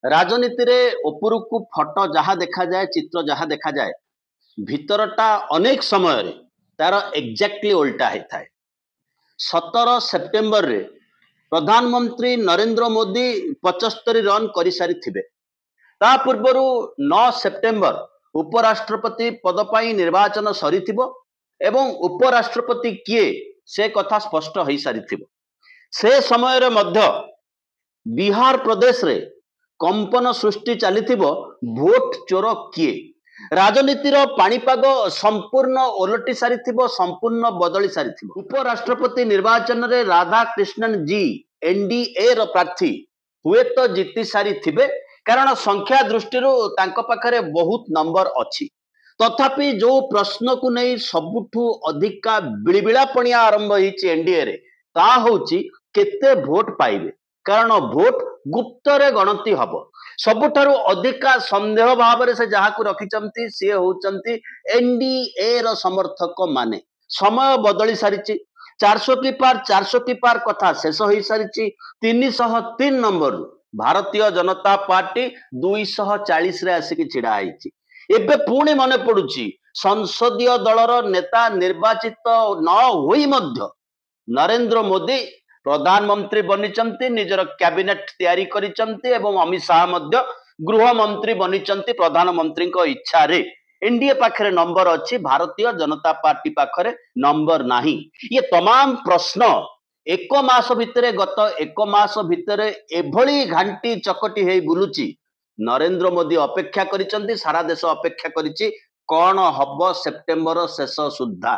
राजनीति रे उपरकू फटो जहाँ देखा जाए चित्र जहाँ देखा जाए भितरटा अनेक समय रे तार एक्जाक्टली उल्टा होता है। 17 सेप्टेम्बर रे प्रधानमंत्री नरेंद्र मोदी 75 रन कर सारी थिबे। ता पूर्वरु 9 सेप्टेम्बर उपराष्ट्रपति पद पाई निर्वाचन सरीथिबो एवं उपराष्ट्रपति किए से कथा स्पष्ट हो सारी से समय रे मध्य बिहार प्रदेश रे कंपन सृष्टि चली भोट चोर किए राजनीतिर पाणीपाग संपूर्ण ओलटी सारी संपूर्ण बदली सारी उपराष्ट्रपति निर्वाचन रे राधा कृष्णन जी एनडीए रो प्रार्थी हुए तो जीति सारी थिबे कारण संख्या दृष्टि पाखरे बहुत नंबर अच्छी। तथापि जो प्रश्न को नहीं सबुठू अधिका बिड़बिड़ापणिया आरंभ होईची एनडीए रे ता होची केते भोट पाइबे कारण भोट गुप्तरे गणति हब। सबुठारु अधिका संदेह भाव से जहाँ को रखिचंती सी होचंती एनडीए रो समर्थक माने। समय बदली सारी 400 की पार कथा शेष हो सारी 303 नंबर भारतीय जनता पार्टी 240 रे आसिक छिड़ा होईची। एबे पुणी मन पड़ुची संसदीय दलर नेता निर्वाचित न होई मध्य नरेंद्र मोदी प्रधानमंत्री बनिचंती निजर कैबिनेट तैयारी करिचंती एवं अमित शाह मध्य गृह मंत्री बनिचंती प्रधानमंत्री को इच्छा रे एनडीए पाखरे नंबर अच्छी भारतीय जनता पार्टी पाखरे नंबर नाही। ये तमाम प्रश्न एक मास भितरे गत एक मास भितरे एभली घांटी चकटी हे बुलुची। नरेंद्र मोदी अपेक्षा करिचंती सारा देश अपेक्षा करिची कौन हब सेप्टेम्बर शेष सुद्धा।